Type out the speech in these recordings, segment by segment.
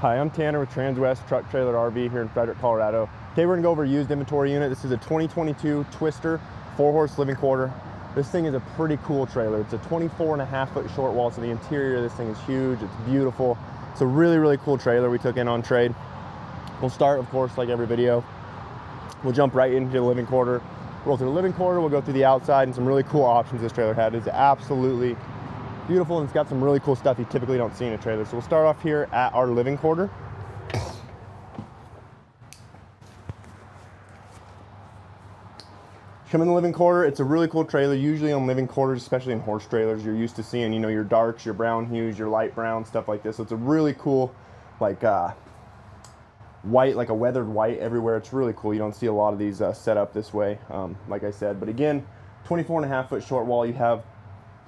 Hi, I'm Tanner with Transwest Truck Trailer RV here in Frederick, Colorado. Today we're gonna go over a used inventory unit. This is a 2022 Twister 4-horse living quarter. This thing is a pretty cool trailer. It's a 24.5-foot short wall, so the interior of this thing is huge. It's beautiful. It's a really, really cool trailer we took in on trade. We'll start, of course, like every video. We'll jump right into the living quarter. Roll through the living quarter, we'll go through the outside and some really cool options this trailer had. It's absolutely beautiful, and it's got some really cool stuff you typically don't see in a trailer. So we'll start off here at our living quarter. Come in the living quarter, it's a really cool trailer. Usually on living quarters, especially in horse trailers, you're used to seeing, you know, your darks, your brown hues, your light brown, stuff like this. So it's a really cool, like white, like a weathered white everywhere. It's really cool. You don't see a lot of these set up this way, like I said. But again, 24.5-foot short wall. You have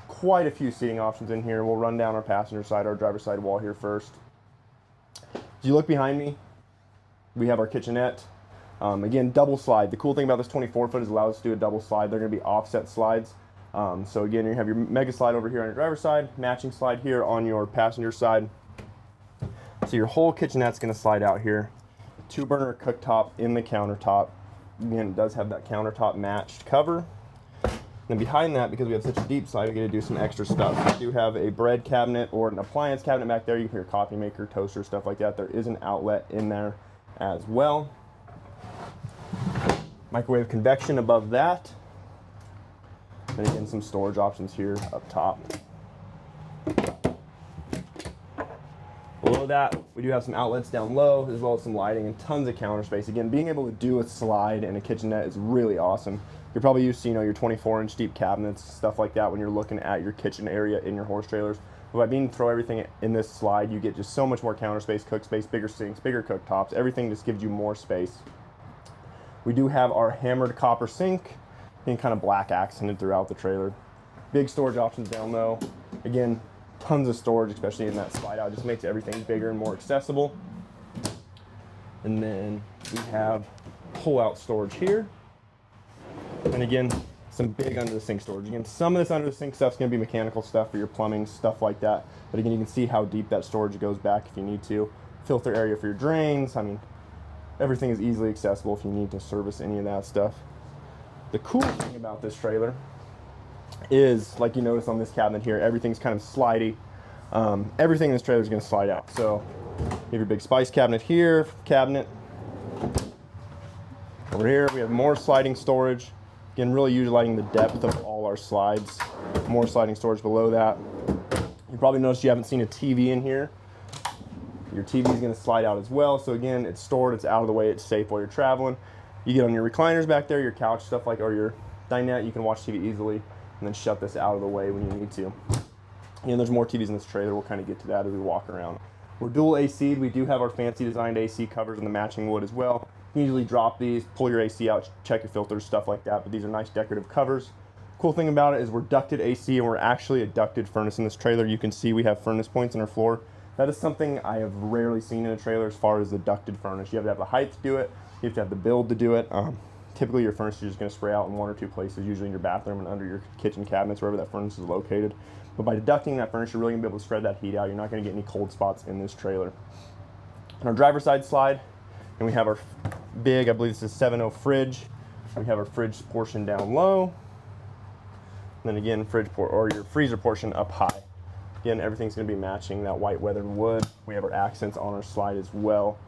quite a few seating options in here. We'll run down our passenger side, our driver's side wall here first. As you look behind me, we have our kitchenette. Again, double slide. The cool thing about this 24-foot is it allows us to do a double slide. They're going to be offset slides. So again, you have your mega slide over here on your driver's side, matching slide here on your passenger side. So your whole kitchenette's going to slide out here. 2-burner cooktop in the countertop. Again, it does have that countertop matched cover. Then behind that, because we have such a deep slide, we get to do some extra stuff. We do have a bread cabinet or an appliance cabinet back there. You can put your coffee maker, toaster, stuff like that. There is an outlet in there as well. Microwave convection above that. And again, some storage options here up top. Below that, we do have some outlets down low, as well as some lighting and tons of counter space. Again, being able to do a slide in a kitchenette is really awesome. You're probably used to, you know, your 24-inch deep cabinets, stuff like that when you're looking at your kitchen area in your horse trailers. But by being able to throw everything in this slide, you get just so much more counter space, cook space, bigger sinks, bigger cooktops. Everything just gives you more space. We do have our hammered copper sink and kind of black accented throughout the trailer. Big storage options down low. Again, tons of storage, especially in that slide out. It just makes everything bigger and more accessible. And then we have pull-out storage here. And again, some big under the sink storage. Again, some of this under the sink stuff is going to be mechanical stuff for your plumbing, stuff like that. But again, you can see how deep that storage goes back if you need to. Filter area for your drains. I mean, everything is easily accessible if you need to service any of that stuff. The cool thing about this trailer is, like you notice on this cabinet here, everything's kind of slidey. Everything in this trailer is going to slide out. So you have your big spice cabinet here, cabinet. Over here we have more sliding storage. Again, really utilizing the depth of all our slides. More sliding storage below that. You probably noticed you haven't seen a TV in here. Your TV is going to slide out as well. So again, it's stored, it's out of the way, it's safe while you're traveling. You get on your recliners back there, your couch, stuff like, or your dinette, you can watch TV easily and then shut this out of the way when you need to. And there's more TVs in this trailer. We'll kind of get to that as we walk around. We're dual AC'd. We do have our fancy designed AC covers in the matching wood as well. You can usually drop these, pull your AC out, check your filters, stuff like that, but these are nice decorative covers. Cool thing about it is we're ducted AC, and we're actually a ducted furnace in this trailer. You can see we have furnace points in our floor. That is something I have rarely seen in a trailer as far as the ducted furnace. You have to have the height to do it. You have to have the build to do it. Typically your furnace is just going to spray out in 1 or 2 places, usually in your bathroom and under your kitchen cabinets, wherever that furnace is located. But by ducting that furnace, you're really going to be able to spread that heat out. You're not going to get any cold spots in this trailer. On our driver's side slide, and we have our big, I believe this is 7.0 fridge. We have our fridge portion down low. And then again, or your freezer portion up high. Again, everything's going to be matching that white weathered wood. We have our accents on our slide as well.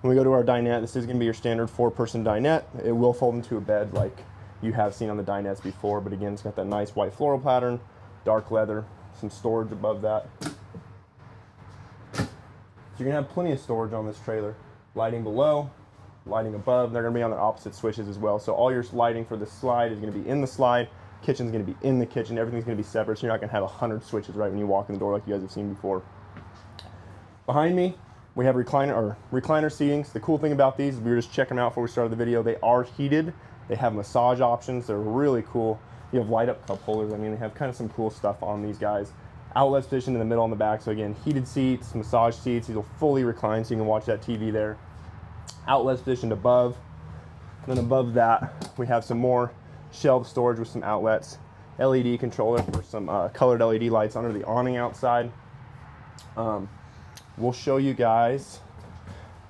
When we go to our dinette, this is going to be your standard 4-person dinette. It will fold into a bed like you have seen on the dinettes before, but again, it's got that nice white floral pattern, dark leather, some storage above that. So you're going to have plenty of storage on this trailer. Lighting below, lighting above. They're going to be on their opposite switches as well. So all your lighting for this slide is going to be in the slide. Kitchen's going to be in the kitchen. Everything's going to be separate, so you're not going to have 100 switches right when you walk in the door like you guys have seen before. Behind me, we have recliner seatings. The cool thing about these, we were just checking them out before we started the video. They are heated. They have massage options. They're really cool. You have light up cup holders. I mean, they have kind of some cool stuff on these guys. Outlets positioned in the middle and the back. So again, heated seats, massage seats. These will fully recline so you can watch that TV there. Outlets positioned above. And then above that, we have some more shelf storage with some outlets. LED controller for some colored LED lights under the awning outside. We'll show you guys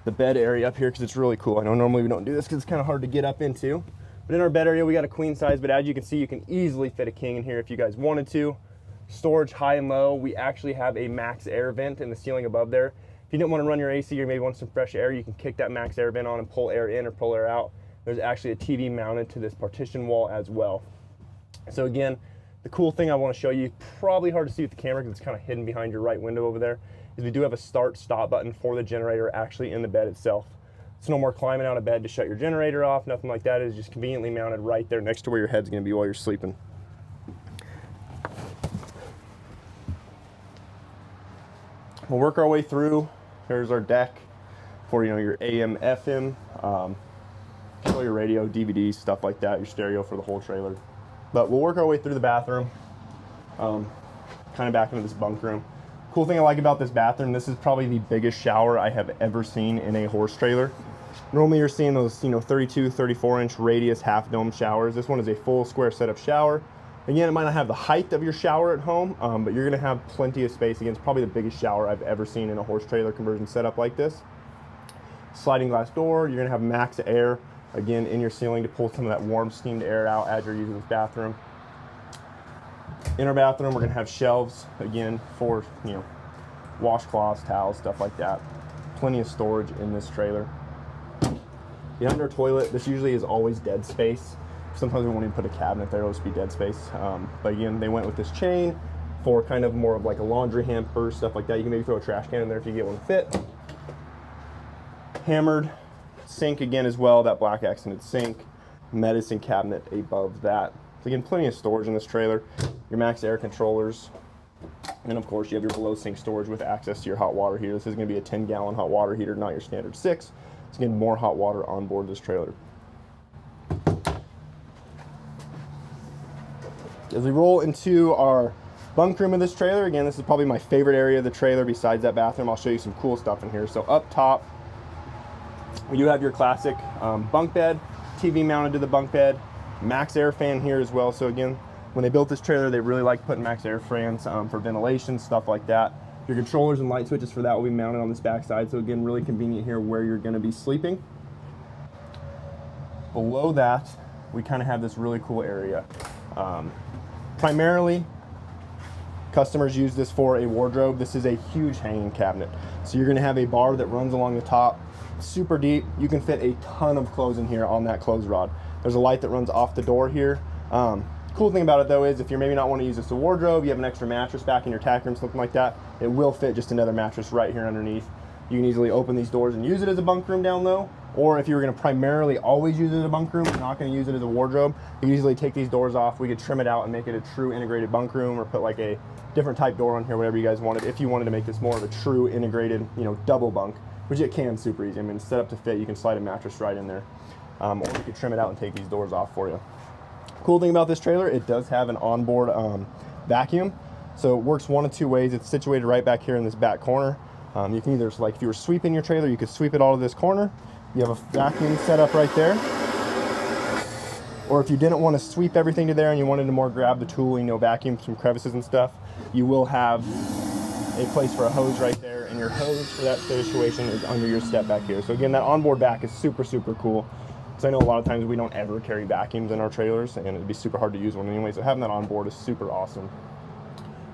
the bed area up here because it's really cool. I know normally we don't do this because it's kind of hard to get up into. But in our bed area, we got a queen size, but as you can see, you can easily fit a king in here if you guys wanted to. Storage high and low. We actually have a max air vent in the ceiling above there. If you didn't want to run your AC or maybe want some fresh air, you can kick that max air vent on and pull air in or pull air out. There's actually a TV mounted to this partition wall as well. So again, the cool thing I want to show you, probably hard to see with the camera because it's kind of hidden behind your right window over there, is we do have a start-stop button for the generator actually in the bed itself. It's no more climbing out of bed to shut your generator off, nothing like that. It is just conveniently mounted right there next to where your head's going to be while you're sleeping. We'll work our way through. Here's our deck for your AM, FM, all your radio, DVDs, stuff like that, your stereo for the whole trailer. But we'll work our way through the bathroom, kind of back into this bunk room. Cool thing I like about this bathroom, this is probably the biggest shower I have ever seen in a horse trailer. Normally you're seeing those 32, 34 inch radius half dome showers. This one is a full square setup shower. Again, it might not have the height of your shower at home, but you're gonna have plenty of space. Again, it's probably the biggest shower I've ever seen in a horse trailer conversion setup like this. Sliding glass door, you're gonna have max air, again, in your ceiling to pull some of that warm steamed air out as you're using this bathroom. In our bathroom, we're gonna have shelves, again, for washcloths, towels, stuff like that. Plenty of storage in this trailer. Behind our toilet, this usually is always dead space. Sometimes we won't even put a cabinet there, it'll just be dead space. But again, they went with this chain for kind of more of like a laundry hamper, stuff like that. You can maybe throw a trash can in there if you get one to fit. Hammered sink again as well, that black accented sink. Medicine cabinet above that. So again, plenty of storage in this trailer. Your max air controllers. And of course you have your below sink storage with access to your hot water heater. This is gonna be a 10-gallon hot water heater, not your standard 6. It's getting more hot water on board this trailer. As we roll into our bunk room of this trailer, again, this is probably my favorite area of the trailer besides that bathroom. I'll show you some cool stuff in here. So up top, we do have your classic bunk bed, TV mounted to the bunk bed, max air fan here as well. So again, when they built this trailer, they really like putting max air fans for ventilation, stuff like that. Your controllers and light switches for that will be mounted on this back side. So again, really convenient here where you're gonna be sleeping. Below that, we kind of have this really cool area. Primarily, customers use this for a wardrobe. This is a huge hanging cabinet. So you're gonna have a bar that runs along the top, super deep. You can fit a ton of clothes in here on that clothes rod. There's a light that runs off the door here. Cool thing about it though is if you're maybe not want to use this as a wardrobe, you have an extra mattress back in your tack room, something like that, it will fit just another mattress right here underneath. You can easily open these doors and use it as a bunk room down low. Or if you were going to primarily always use it as a bunk room, not going to use it as a wardrobe, you can easily take these doors off. We could trim it out and make it a true integrated bunk room, or put like a different type door on here, whatever you guys wanted. If you wanted to make this more of a true integrated, double bunk, which it can super easy. I mean, it's set up to fit. You can slide a mattress right in there, or you could trim it out and take these doors off for you. Cool thing about this trailer, it does have an onboard vacuum. So it works one of two ways. It's situated right back here in this back corner. You can either, like if you were sweeping your trailer, you could sweep it all to this corner. You have a vacuum set up right there. Or if you didn't want to sweep everything to there and you wanted to more grab the tool, vacuum some crevices and stuff, you will have a place for a hose right there, and your hose for that situation is under your step back here. So again, that onboard vac is super, super cool. Because I know a lot of times we don't ever carry vacuums in our trailers, and it'd be super hard to use one anyway, so having that on board is super awesome.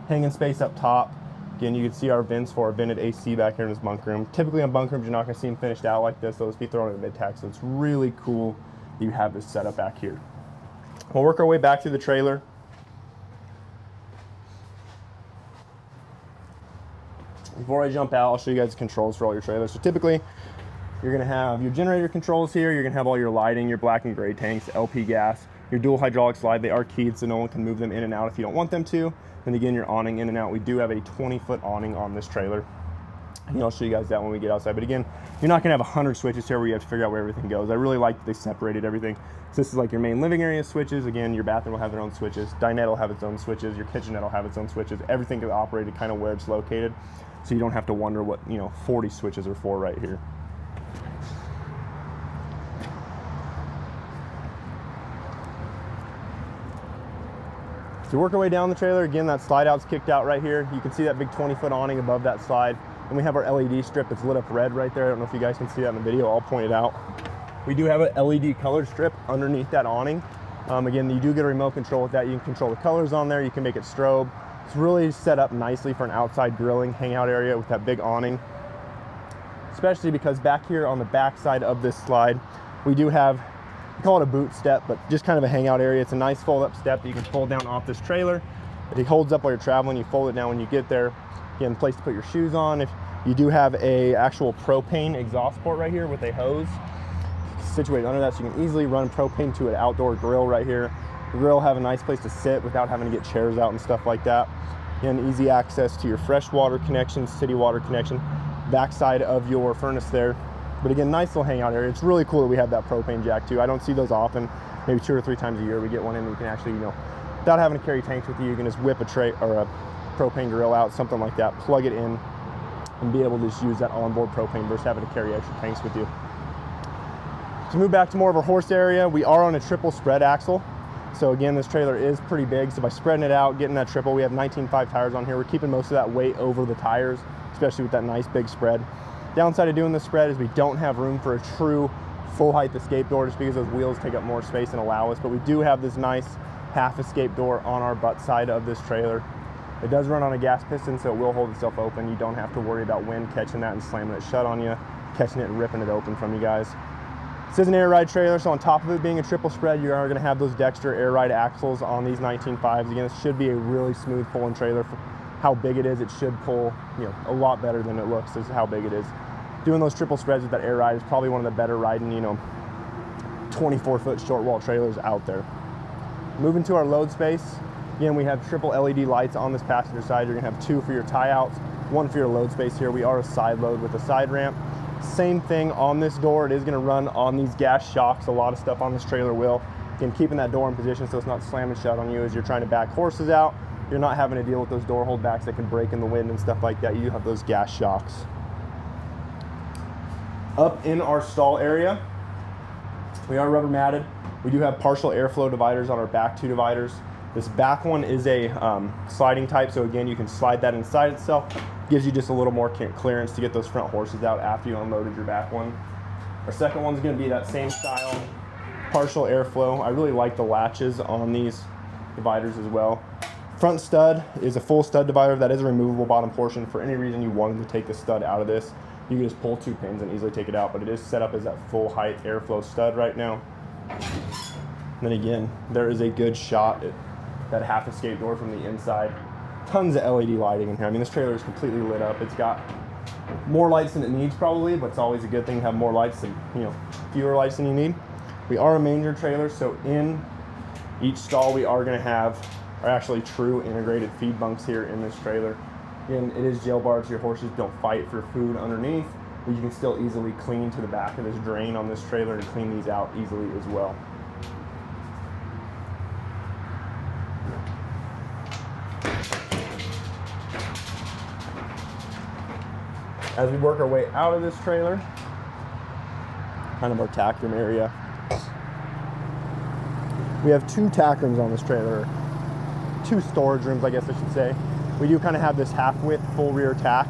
Hanging space up top. Again, you can see our vents for our vented AC back here in this bunk room. Typically on bunk rooms, you're not going to see them finished out like this. They'll just be thrown in a mid-tack, so it's really cool that you have this set up back here. We'll work our way back through the trailer. Before I jump out, I'll show you guys the controls for all your trailers. So typically, you're going to have your generator controls here. You're going to have all your lighting, your black and gray tanks, LP gas, your dual hydraulic slide. They are keyed, so no one can move them in and out if you don't want them to. And again, your awning in and out. We do have a 20-foot awning on this trailer. And I'll show you guys that when we get outside. But again, you're not going to have 100 switches here where you have to figure out where everything goes. I really like that they separated everything. So this is like your main living area switches. Again, your bathroom will have their own switches. Dinette will have its own switches. Your kitchenette will have its own switches. Everything is operated kind of where it's located. So you don't have to wonder what 40 switches are for right here. So work our way down the trailer. Again, that slide out's kicked out right here. You can see that big 20-foot awning above that slide. And we have our LED strip that's lit up red right there. I don't know if you guys can see that in the video. I'll point it out. We do have an LED colored strip underneath that awning. Again, you do get a remote control with that. You can control the colors on there. You can make it strobe. It's really set up nicely for an outside grilling hangout area with that big awning. Especially because back here on the back side of this slide, we do have, we call it a boot step, but just kind of a hangout area. It's a nice fold up step that you can fold down off this trailer. It holds up while you're traveling. You fold it down when you get there. Again, place to put your shoes on. If you do have a actual propane exhaust port right here with a hose situated under that, so you can easily run propane to an outdoor grill right here. The grill have a nice place to sit without having to get chairs out and stuff like that. Again, easy access to your fresh water connection, city water connection, backside of your furnace there. But again, nice little hangout area. It's really cool that we have that propane jack too. I don't see those often. Maybe 2 or 3 times a year we get one in and you can actually, you know, without having to carry tanks with you, you can just whip a tray or a propane grill out, something like that, plug it in, and be able to just use that onboard propane versus having to carry extra tanks with you. To move back to more of our horse area, we are on a triple spread axle. So again, this trailer is pretty big. So by spreading it out, getting that triple, we have 19.5 tires on here. We're keeping most of that weight over the tires, especially with that nice big spread. Downside of doing this spread is we don't have room for a true full height escape door just because those wheels take up more space and allow us. But we do have this nice half escape door on our butt side of this trailer. It does run on a gas piston, so it will hold itself open. You don't have to worry about wind catching that and slamming it shut on you, catching it and ripping it open from you guys. This is an air ride trailer, so on top of it being a triple spread, you are going to have those Dexter air ride axles on these 19.5s. Again, this should be a really smooth pulling trailer. For how big it is, it should pull, you know, a lot better than it looks. This is how big it is. Doing those triple spreads with that air ride is probably one of the better riding, you know, 24-foot short wall trailers out there. Moving to our load space, again, we have triple LED lights on this passenger side. You're going to have 2 for your tie outs, 1 for your load space here. We are a side load with a side ramp. Same thing on this door. It is going to run on these gas shocks. A lot of stuff on this trailer will. Again, keeping that door in position so it's not slamming shut on you as you're trying to back horses out. You're not having to deal with those door holdbacks that can break in the wind and stuff like that. You do have those gas shocks. Up in our stall area, we are rubber matted. We do have partial airflow dividers on our back 2 dividers. This back one is a sliding type, so again, you can slide that inside itself. Gives you just a little more clearance to get those front horses out after you unloaded your back one. Our second one's gonna be that same style, partial airflow. I really like the latches on these dividers as well. Front stud is a full stud divider. That is a removable bottom portion. For any reason you wanted to take the stud out of this, you can just pull 2 pins and easily take it out, but it is set up as that full height airflow stud right now. And then again, there is a good shot at that half escape door from the inside. Tons of LED lighting in here. I mean, this trailer is completely lit up. It's got more lights than it needs probably, but it's always a good thing to have more lights than, you know, fewer lights than you need. We are a manger trailer, so in each stall we are going to have are actually true integrated feed bunks here in this trailer. Again, it is jail barred, so your horses don't fight for food underneath, but you can still easily clean to the back of this drain on this trailer and clean these out easily as well. As we work our way out of this trailer, kind of our tack room area. We have 2 tack rooms on this trailer, 2 storage rooms, I guess I should say. We do kind of have this half-width full rear tack.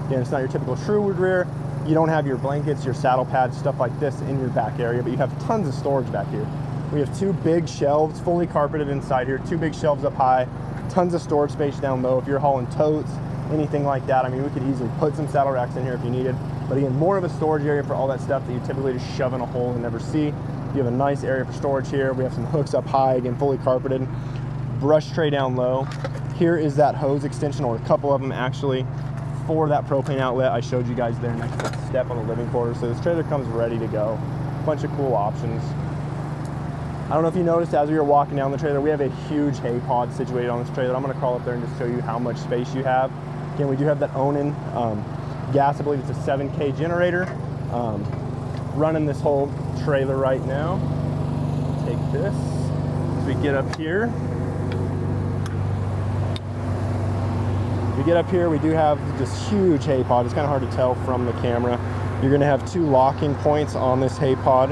Again, it's not your typical Sherwood rear. You don't have your blankets, your saddle pads, stuff like this in your back area, but you have tons of storage back here. We have 2 big shelves, fully carpeted inside here, 2 big shelves up high, tons of storage space down low. If you're hauling totes, anything like that, I mean, we could easily put some saddle racks in here if you needed. But again, more of a storage area for all that stuff that you typically just shove in a hole and never see. You have a nice area for storage here. We have some hooks up high, again, fully carpeted. Brush tray down low. Here is that hose extension, or a couple of them actually, for that propane outlet I showed you guys there next to the step on the living quarters. So this trailer comes ready to go. Bunch of cool options. I don't know if you noticed as we were walking down the trailer, we have a huge hay pod situated on this trailer. I'm going to crawl up there and just show you how much space you have. Again, we do have that Onan gas, I believe it's a 7K generator, running this whole trailer right now. Take this as we get up here. We get up here, we do have this huge hay pod. It's kind of hard to tell from the camera. You're going to have 2 locking points on this hay pod,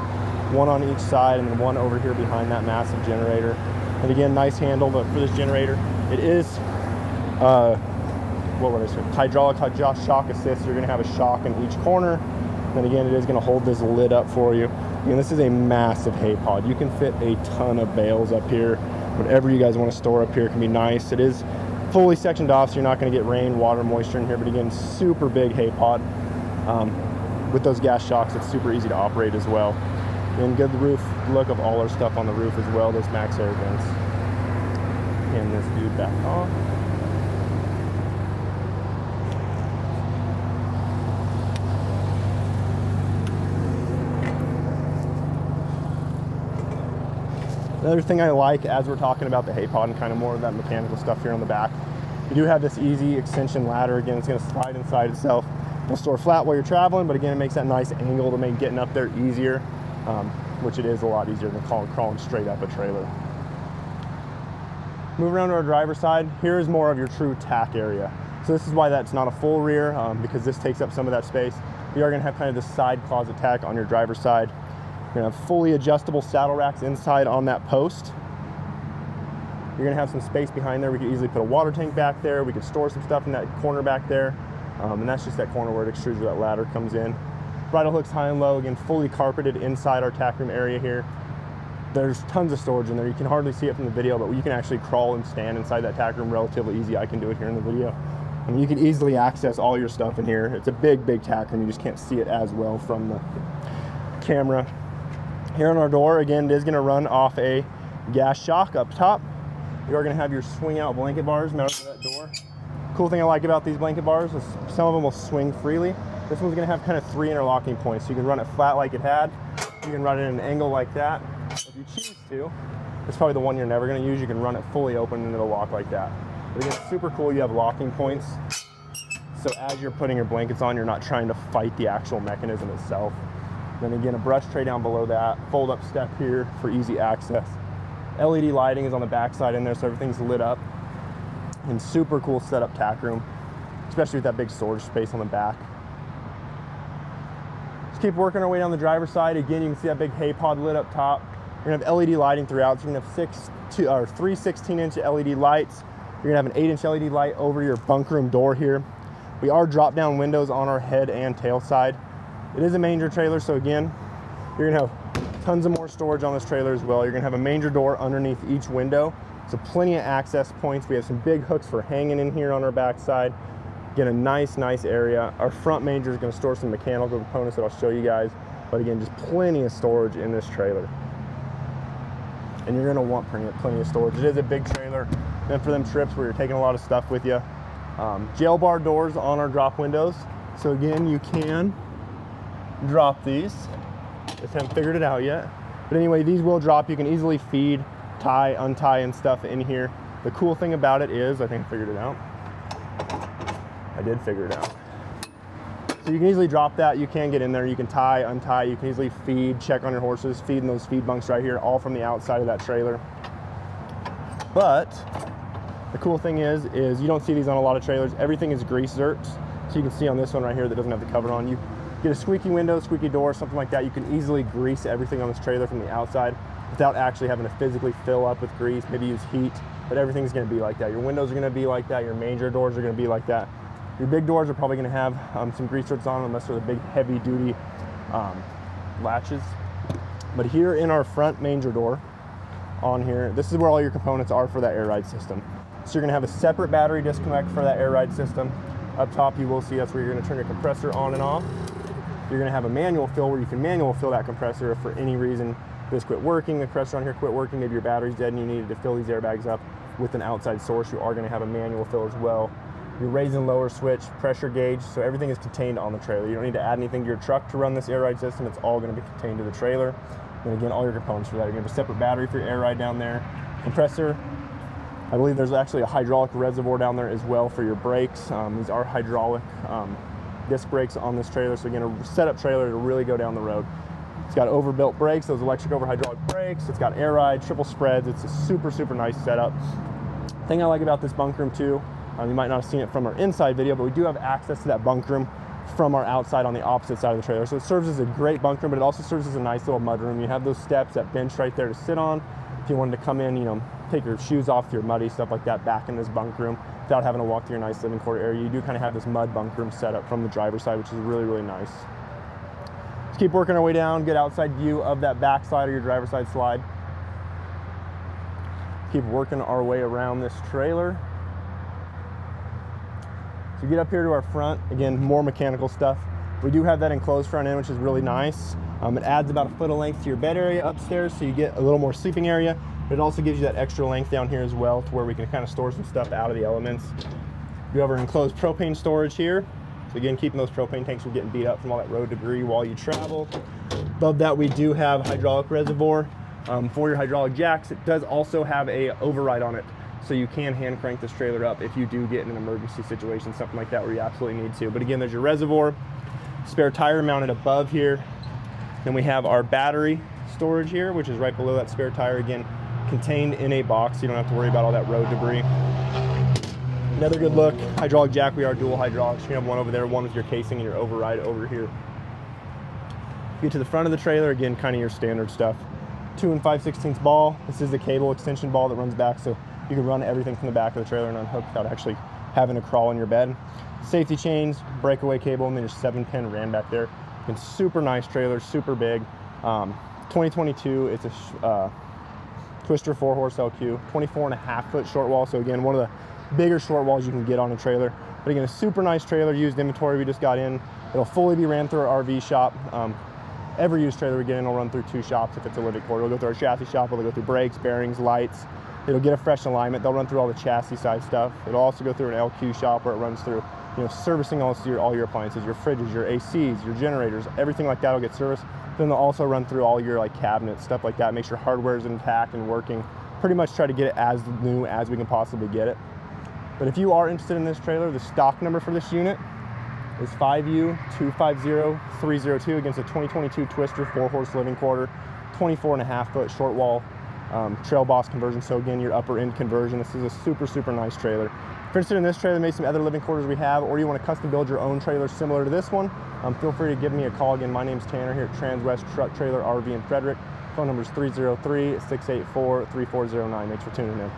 1 on each side and then 1 over here behind that massive generator. And again, nice handle for this generator. It is what would I say, hydraulic shock assist. You're gonna have a shock in each corner. Then again, it is gonna hold this lid up for you. And this is a massive hay pod. You can fit a ton of bales up here. Whatever you guys want to store up here can be nice. It is fully sectioned off, so you're not going to get rain, water, moisture in here. But again, super big hay pod. With those gas shocks, it's super easy to operate as well. And good roof look of all our stuff on the roof as well. Those max air vents. And this dude back off. Another thing I like, as we're talking about the hay pod and kind of more of that mechanical stuff here on the back, you do have this easy extension ladder. Again, it's going to slide inside itself. It'll store flat while you're traveling, but again, it makes that nice angle to make getting up there easier, which it is a lot easier than crawling straight up a trailer. Moving around to our driver's side, here is more of your true tack area. So this is why that's not a full rear, because this takes up some of that space. You are going to have kind of this side closet tack on your driver's side. You're gonna have fully adjustable saddle racks inside on that post. You're gonna have some space behind there. We could easily put a water tank back there. We could store some stuff in that corner back there. And that's just that corner where it extrudes, where that ladder comes in. Bridle hooks high and low, again, fully carpeted inside our tack room area here. There's tons of storage in there. You can hardly see it from the video, but you can actually crawl and stand inside that tack room relatively easy. I can do it here in the video. I mean, you can easily access all your stuff in here. It's a big, big tack room. You just can't see it as well from the camera. Here on our door, again, it is going to run off a gas shock up top. You are going to have your swing out blanket bars mounted to that door. Cool thing I like about these blanket bars is some of them will swing freely. This one's going to have kind of 3 interlocking points. So you can run it flat like it had. You can run it at an angle like that. If you choose to, it's probably the one you're never going to use. You can run it fully open and it'll lock like that. But again, super cool. You have locking points. So as you're putting your blankets on, you're not trying to fight the actual mechanism itself. Then again, a brush tray down below that, fold up step here for easy access. LED lighting is on the back side in there, so everything's lit up. And super cool setup tack room, especially with that big storage space on the back. Just keep working our way down the driver's side. Again, you can see that big hay pod lit up top. You're gonna have LED lighting throughout, so you're gonna have 3 16-inch LED lights. You're gonna have an 8-inch LED light over your bunk room door here. We are drop down windows on our head and tail side. It is a manger trailer, so again, you're gonna have tons of more storage on this trailer as well. You're gonna have a manger door underneath each window, so plenty of access points. We have some big hooks for hanging in here on our back side. Again, a nice area. Our front manger is gonna store some mechanical components that I'll show you guys, but again, just plenty of storage in this trailer. And you're gonna want plenty of storage. It is a big trailer, and for them trips where you're taking a lot of stuff with you. Jail bar doors on our drop windows. So again, you can drop these. Just haven't figured it out yet. But anyway, these will drop. You can easily feed, tie, untie, and stuff in here. The cool thing about it is, I think I figured it out. I did figure it out. So you can easily drop that. You can get in there. You can tie, untie. You can easily feed, check on your horses, feed in those feed bunks right here, all from the outside of that trailer. But the cool thing is you don't see these on a lot of trailers. Everything is grease zerks. So you can see on this one right here that doesn't have the cover on. You get a squeaky window, squeaky door, something like that. You can easily grease everything on this trailer from the outside without actually having to physically fill up with grease, maybe use heat, but everything's gonna be like that. Your windows are gonna be like that. Your manger doors are gonna be like that. Your big doors are probably gonna have some grease zerks on them unless they're the big heavy duty latches. But here in our front manger door on here, this is where all your components are for that air ride system. So you're gonna have a separate battery disconnect for that air ride system. Up top you will see that's where you're gonna turn your compressor on and off. You're gonna have a manual fill where you can manual fill that compressor if for any reason this quit working, the compressor on here quit working, maybe your battery's dead and you needed to fill these airbags up with an outside source. You are gonna have a manual fill as well. Your raise and lower switch, pressure gauge, so everything is contained on the trailer. You don't need to add anything to your truck to run this air ride system. It's all gonna be contained to the trailer. And again, all your components for that. You're gonna have a separate battery for your air ride down there. Compressor, I believe there's actually a hydraulic reservoir down there as well for your brakes. These are hydraulic disc brakes on this trailer. So again, a setup trailer to really go down the road. It's got overbuilt brakes, those electric over hydraulic brakes. It's got air ride, triple spreads. It's a super nice setup. Thing I like about this bunk room too, you might not have seen it from our inside video, but we do have access to that bunk room from our outside on the opposite side of the trailer. So it serves as a great bunk room, but it also serves as a nice little mud room. You have those steps, that bench right there to sit on. If you wanted to come in, take your shoes off, your muddy stuff like that back in this bunk room. without having to walk through your nice living quarter area. You do kind of have this mud bunk room set up from the driver's side, which is really, really nice. Let's keep working our way down, get outside view of that back slide or your driver's side slide. Keep working our way around this trailer. So we get up here to our front, again, more mechanical stuff. We do have that enclosed front end, which is really nice. It adds about a foot of length to your bed area upstairs, so you get a little more sleeping area, but it also gives you that extra length down here as well to where we can kind of store some stuff out of the elements. We have our enclosed propane storage here. So again, keeping those propane tanks from getting beat up from all that road debris while you travel. Above that, we do have hydraulic reservoir for your hydraulic jacks. It does also have a override on it, so you can hand crank this trailer up if you do get in an emergency situation, something like that where you absolutely need to. But again, there's your reservoir, spare tire mounted above here. Then we have our battery storage here, which is right below that spare tire, again, contained in a box, so you don't have to worry about all that road debris. Another good look, hydraulic jack. We are dual hydraulics. You have one over there, one with your casing and your override over here. Get to the front of the trailer, again, kind of your standard stuff. 2 5/16 ball. This is the cable extension ball that runs back, so you can run everything from the back of the trailer and unhook without actually having to crawl in your bed. Safety chains, breakaway cable, and then your 7-pin ran back there. It's super nice trailer, super big. 2022, it's a Twister 4-horse LQ, 24.5-foot short wall. So again, one of the bigger short walls you can get on a trailer. But again, a super nice trailer, used inventory we just got in. It'll fully be ran through our RV shop. Every used trailer we get in will run through 2 shops if it's a living quarter. It'll go through our chassis shop, it'll go through brakes, bearings, lights. It'll get a fresh alignment. They'll run through all the chassis side stuff. It'll also go through an LQ shop where it runs through, servicing all your appliances, your fridges, your ACs, your generators, everything like that will get serviced. Then they'll also run through all your cabinets, stuff like that, make sure hardware is intact and working. Pretty much try to get it as new as we can possibly get it. But if you are interested in this trailer, the stock number for this unit is 5U250302 against a 2022 Twister 4-horse living quarter, 24.5-foot short wall Traill Boss conversion. So again, your upper end conversion. This is a super, super nice trailer. If you're interested in this trailer, maybe some other living quarters we have, or you want to custom build your own trailer similar to this one, feel free to give me a call. Again, my name's Tanner here at Transwest Truck Trailer RV in Frederick. Phone number is 303-684-3409. Thanks for tuning in.